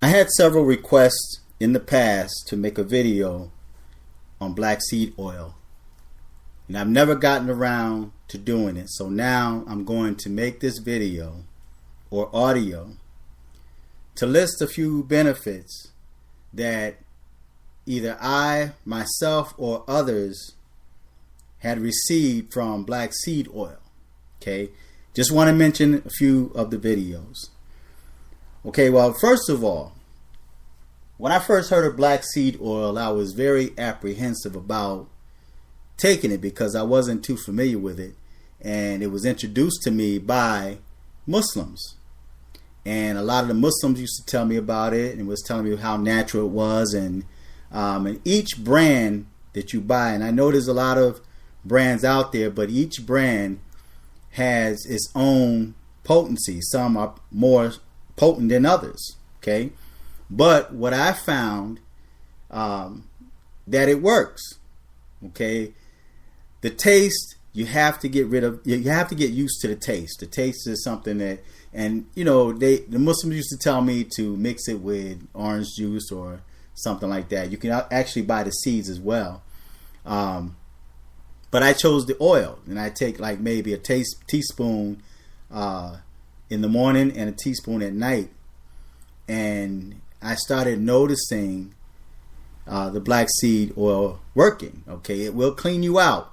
I had several requests in the past to make a video on black seed oil, and I've never gotten around to doing it. So now I'm going to make this video or audio to list a few benefits that either I, myself, or others had received from black seed oil. Okay, just want to mention a few of the videos. Okay, well, first of all, when I first heard of black seed oil, I was very apprehensive about taking it because I wasn't too familiar with it, and it was introduced to me by Muslims. And a lot of the Muslims used to tell me about it and was telling me how natural it was, and each brand that you buy, and I know there's a lot of brands out there, but each brand has its own potency. Some are more potent than others. Okay, but what I found that it works. Okay, the taste, you have to get rid of. You have to get used to the taste. The taste is something that, and you know, the Muslims used to tell me to mix it with orange juice or something like that. You can actually buy the seeds as well. But I chose the oil, and I take like maybe a teaspoon in the morning and a teaspoon at night. And I started noticing the black seed oil working. Okay, it will clean you out.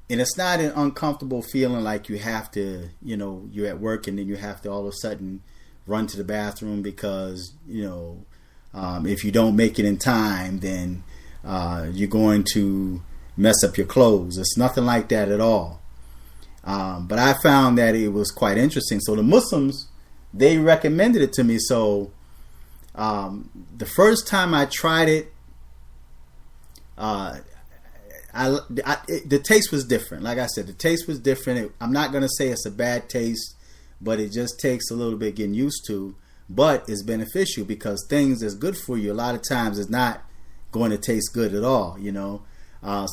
And it's not an uncomfortable feeling like you have to, you know, you're at work and then you have to all of a sudden run to the bathroom because, you know, if you don't make it in time, then you're going to mess up your clothes. It's nothing like that at all. But I found that it was quite interesting. So the Muslims, they recommended it to me. So the first time I tried it, the taste was different. Like I said, the taste was different. I'm not going to say it's a bad taste, but it just takes a little bit getting used to. But it's beneficial because things that's good for you a lot of times is not going to taste good at all. You know,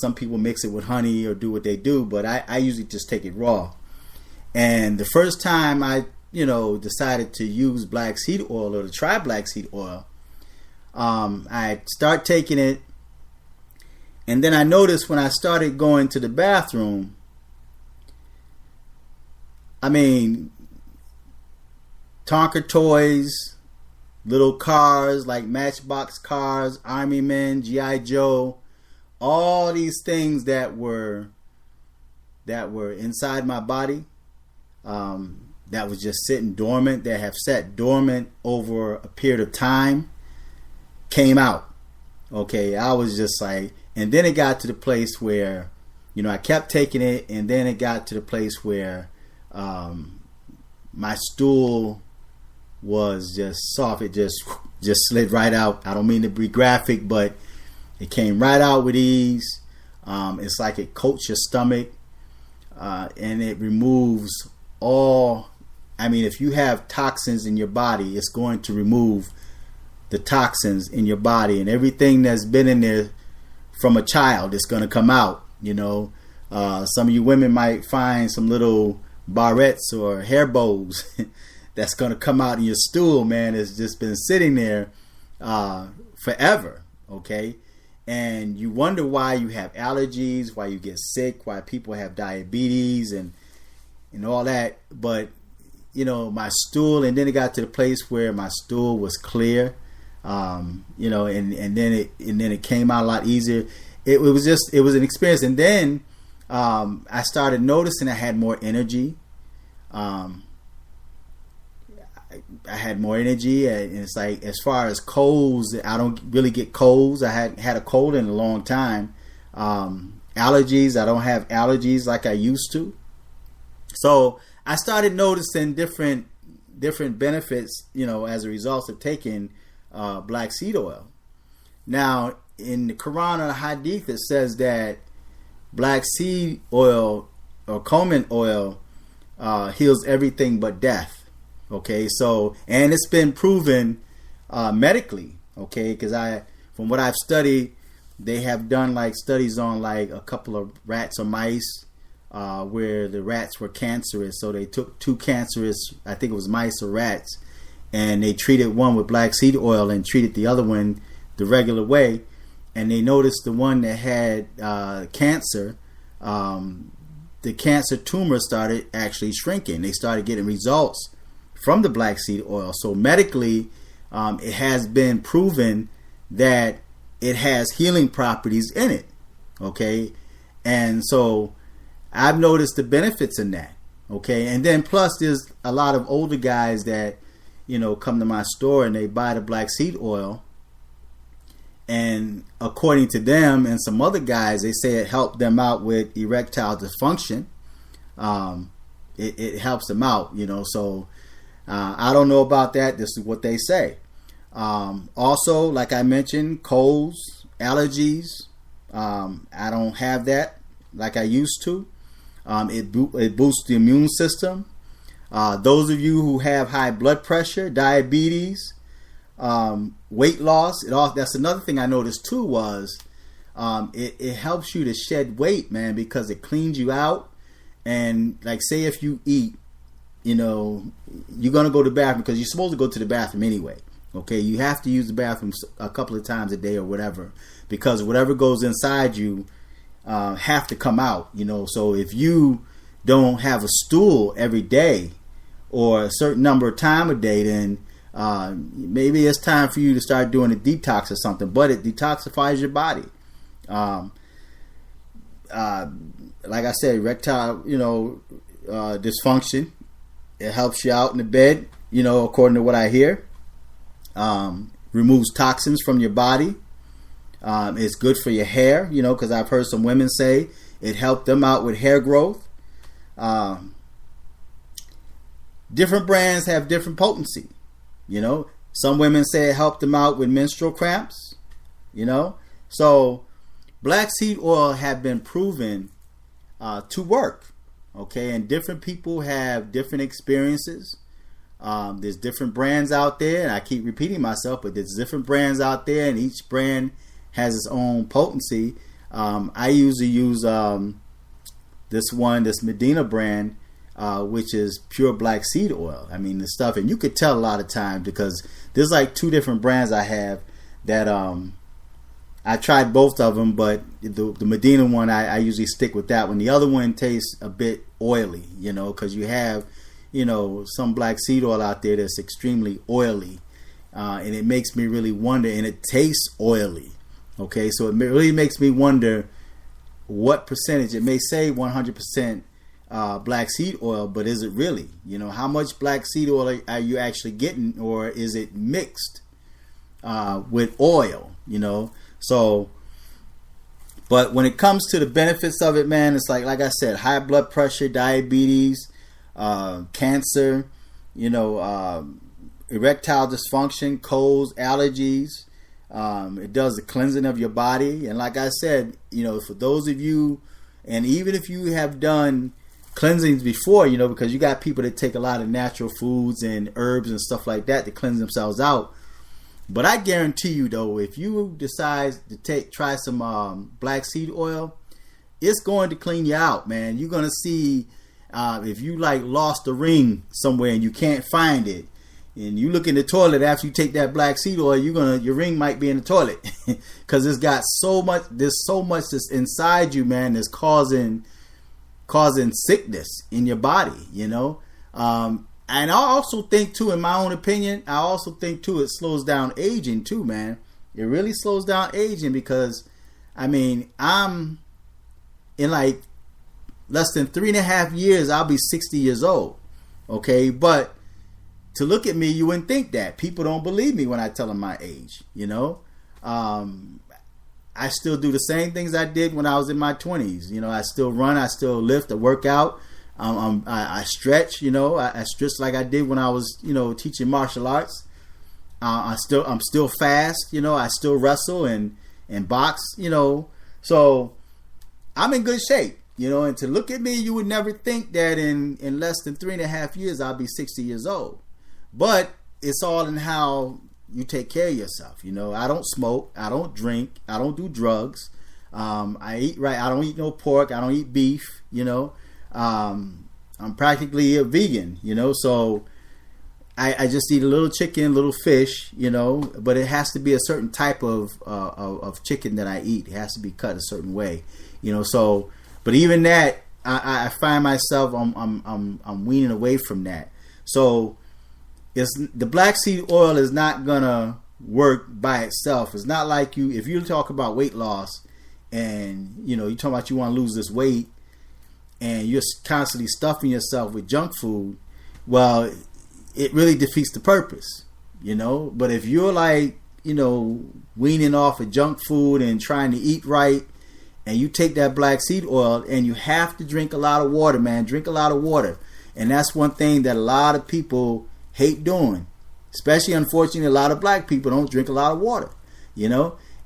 some people mix it with honey or do what they do, but I usually just take it raw. And the first time I, you know, decided to use black seed oil or to try black seed oil, I start taking it, and then I noticed when I started going to the bathroom, I mean, Tonka toys, little cars like Matchbox cars, Army Men, G.I. Joe, all these things that were inside my body, that was just sitting dormant, that have sat dormant over a period of time, came out. Okay, I was just like, and then it got to the place where, you know, I kept taking it, and then it got to the place where my stool was just soft. It just slid right out. I don't mean to be graphic, but it came right out with ease. It's like it coats your stomach, and it removes all. I mean, if you have toxins in your body, it's going to remove the toxins in your body, and everything that's been in there from a child is going to come out. You know, some of you women might find some little barrettes or hair bows that's going to come out in your stool, man. It's just been sitting there forever, okay? And you wonder why you have allergies, why you get sick, why people have diabetes and all that. But, you know, my stool, and then it got to the place where my stool was clear, you know, and then it came out a lot easier. It was an experience. And then I started noticing I had more energy. I had more energy, and it's like, as far as colds, I don't really get colds. I hadn't had a cold in a long time. Allergies, I don't have allergies like I used to. So I started noticing different benefits, you know, as a result of taking black seed oil. Now, in the Quran or the Hadith, it says that black seed oil or Cumin oil heals everything but death. Okay, so, and it's been proven medically, okay, because from what I've studied, they have done like studies on like a couple of rats or mice where the rats were cancerous. So they took two cancerous, I think it was mice or rats, and they treated one with black seed oil and treated the other one the regular way, and they noticed the one that had cancer, the cancer tumor started actually shrinking. They started getting results from the black seed oil. So medically, it has been proven that it has healing properties in it. Okay, and so I've noticed the benefits in that. Okay, and then plus there's a lot of older guys that, you know, come to my store and they buy the black seed oil, and according to them and some other guys, they say it helped them out with erectile dysfunction. It helps them out, you know. So I don't know about that. This is what they say. Also, like I mentioned, colds, allergies. I don't have that like I used to. It boosts the immune system. Those of you who have high blood pressure, diabetes, weight loss, that's another thing I noticed too was it helps you to shed weight, man, because it cleans you out. And like, say if you eat, you know, you're gonna go to the bathroom because you're supposed to go to the bathroom anyway. Okay, you have to use the bathroom a couple of times a day or whatever, because whatever goes inside you have to come out, you know. So if you don't have a stool every day or a certain number of time a day, then maybe it's time for you to start doing a detox or something. But it detoxifies your body. Like I said, erectile, you know, dysfunction. It helps you out in the bed, you know, according to what I hear. Removes toxins from your body. It's good for your hair, you know, because I've heard some women say it helped them out with hair growth. Different brands have different potency, you know. Some women say it helped them out with menstrual cramps, you know. So black seed oil have been proven to work, okay, and different people have different experiences. There's different brands out there, and I keep repeating myself, but there's different brands out there, and each brand has its own potency. I usually use this Medina brand, which is pure black seed oil. I mean, the stuff, and you could tell a lot of times because there's like two different brands I have that I tried both of them, but the Medina one, I usually stick with that one. The other one tastes a bit oily, you know, because you have, you know, some black seed oil out there that's extremely oily, and it makes me really wonder, and it tastes oily. Okay, so it really makes me wonder what percentage. It may say 100% black seed oil, but is it really? You know, how much black seed oil are you actually getting, or is it mixed with oil? You know, so. But when it comes to the benefits of it, man, it's like I said, high blood pressure, diabetes, cancer, you know, erectile dysfunction, colds, allergies. It does the cleansing of your body. And like I said, you know, for those of you, and even if you have done cleansings before, you know, because you got people that take a lot of natural foods and herbs and stuff like that to cleanse themselves out. But I guarantee you, though, if you decide to try some black seed oil, it's going to clean you out, man. You're going to see if you like lost a ring somewhere and you can't find it, and you look in the toilet after you take that black seed oil, your ring might be in the toilet because it's got there's so much that's inside you, man, that's causing sickness in your body, you know. And I also think too, in my own opinion, it slows down aging too, man. It really slows down aging because, I mean, I'm in like less than 3.5 years, I'll be 60 years old. Okay, but to look at me, you wouldn't think that. People don't believe me when I tell them my age, you know. I still do the same things I did when I was in my 20s. You know, I still run, I still lift, I work out. I stretch, you know. I stretch like I did when I was, you know, teaching martial arts. I'm still fast, you know. I still wrestle and box, you know. So I'm in good shape, you know. And to look at me, you would never think that in less than 3.5 years I'll be 60 years old. But it's all in how you take care of yourself, you know. I don't smoke, I don't drink, I don't do drugs. I eat right. I don't eat no pork. I don't eat beef, you know. I'm practically a vegan, you know, so I just eat a little chicken, little fish, but it has to be a certain type of chicken that I eat. It has to be cut a certain way, So, but even that, I find myself I'm weaning away from that. So, the black seed oil is not gonna work by itself. It's not like if you talk about weight loss, and you talk about you want to lose this weight, and you're constantly stuffing yourself with junk food. Well, it really defeats the purpose, But if you're like, weaning off of junk food and trying to eat right, and you take that black seed oil, and you have to drink a lot of water, man. Drink a lot of water. And that's one thing that a lot of people hate doing. Especially, unfortunately, a lot of black people don't drink a lot of water,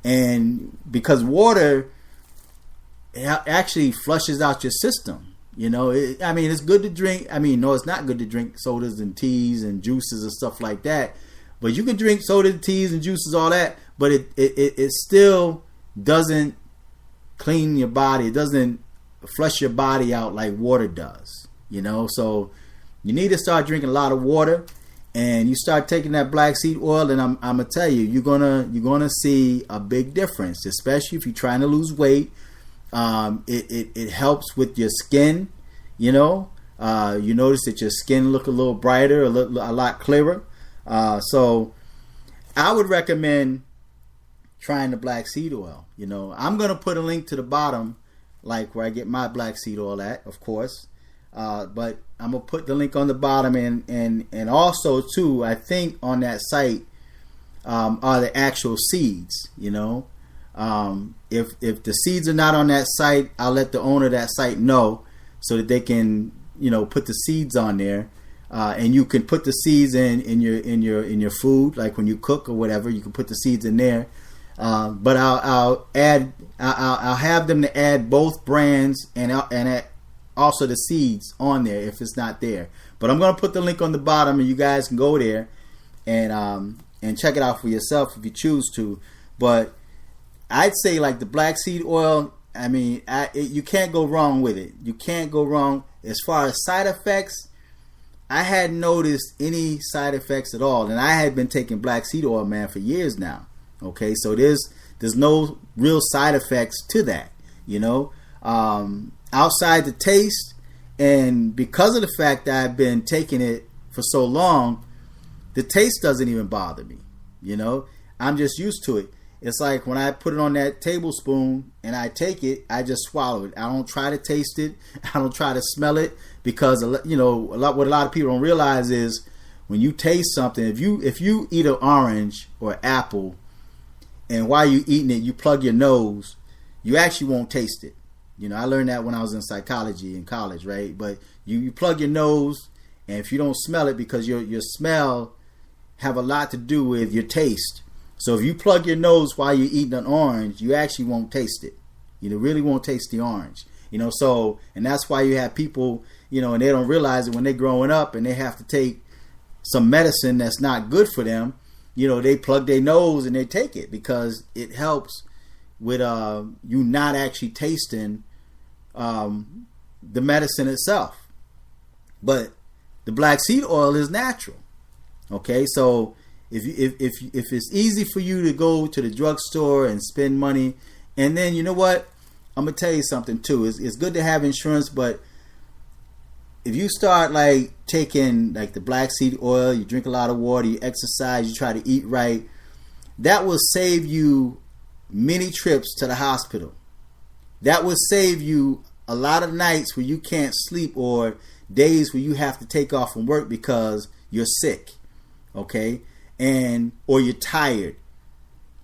And because water actually flushes out your system. It's good to drink. No, it's not good to drink sodas and teas and juices and stuff like that. But you can drink sodas, teas, and juices, all that. But it still doesn't clean your body. It doesn't flush your body out like water does. So you need to start drinking a lot of water, and you start taking that black seed oil. And I'm gonna tell you, you're gonna see a big difference, especially if you're trying to lose weight. It helps with your skin, you notice that your skin look a little brighter, a lot clearer. So I would recommend trying the black seed oil. I'm going to put a link to the bottom, like where I get my black seed oil at, of course. But I'm going to put the link on the bottom, and also too, I think on that site, are the actual seeds, If the seeds are not on that site, I'll let the owner of that site know so that they can, put the seeds on there, and you can put the seeds in your food, like when you cook or whatever. You can put the seeds in there, but I'll have them to add both brands and also the seeds on there if it's not there. But I'm gonna put the link on the bottom, and you guys can go there and check it out for yourself if you choose to. But I'd say like the black seed oil, you can't go wrong with it. You can't go wrong. As far as side effects, I hadn't noticed any side effects at all. And I had been taking black seed oil, man, for years now. Okay, so there's no real side effects to that, outside the taste. And because of the fact that I've been taking it for so long, the taste doesn't even bother me. I'm just used to it. It's like when I put it on that tablespoon and I take it, I just swallow it. I don't try to taste it. I don't try to smell it, because what a lot of people don't realize is when you taste something, if you eat an orange or apple, and while you're eating it, you plug your nose, you actually won't taste it. I learned that when I was in psychology in college, right? But you plug your nose, and if you don't smell it, because your smell have a lot to do with your taste. So if you plug your nose while you're eating an orange, you actually won't taste it. You really won't taste the orange. And that's why you have people, and they don't realize it when they're growing up and they have to take some medicine that's not good for them. They plug their nose and they take it because it helps with you not actually tasting the medicine itself. But the black seed oil is natural. Okay, so if it's easy for you to go to the drugstore and spend money, and then you know what, I'm gonna tell you something too. It's good to have insurance, but if you start like taking like the black seed oil, you drink a lot of water, you exercise, you try to eat right, that will save you many trips to the hospital. That will save you a lot of nights where you can't sleep, or days where you have to take off from work because you're sick. Okay, or you're tired.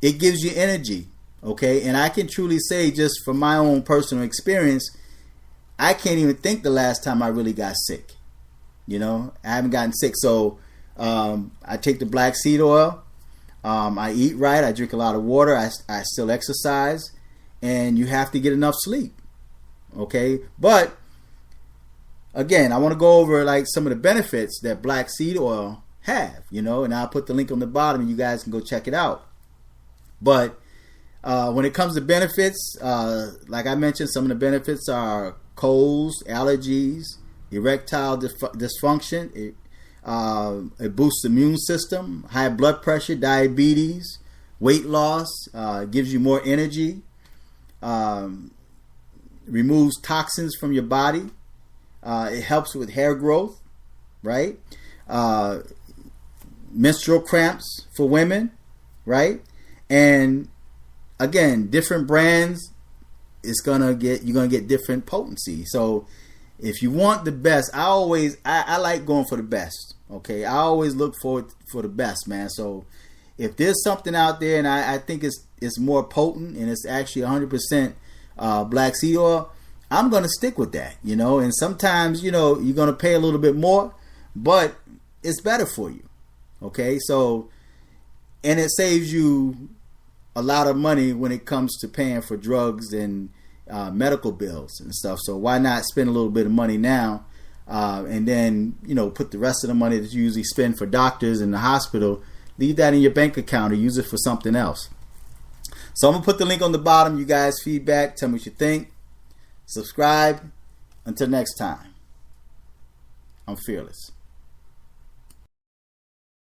It gives you energy. Okay, and I can truly say, just from my own personal experience, I can't even think the last time I really got sick. I haven't gotten sick. So I take the black seed oil. I eat right. I drink a lot of water. I still exercise, and you have to get enough sleep. Okay, but again, I want to go over like some of the benefits that black seed oil have, and I'll put the link on the bottom and you guys can go check it out. But when it comes to benefits, like I mentioned, some of the benefits are colds, allergies, erectile dysfunction, It boosts the immune system, high blood pressure, diabetes, weight loss, gives you more energy, removes toxins from your body. It helps with hair growth, right? Menstrual cramps for women, right? And again, different brands, you're gonna get different potency. So if you want the best, I like going for the best. Okay, I always look for the best, man. So if there's something out there and I think it's more potent and it's actually 100% black seed oil, I'm gonna stick with that, you know. And sometimes, you know, you're gonna pay a little bit more, but it's better for you. Okay, so, and it saves you a lot of money when it comes to paying for drugs and medical bills and stuff. So why not spend a little bit of money now, and then, you know, put the rest of the money that you usually spend for doctors in the hospital, leave that in your bank account or use it for something else. So I'm gonna put the link on the bottom. You guys feedback, tell me what you think, subscribe. Until next time, I'm fearless.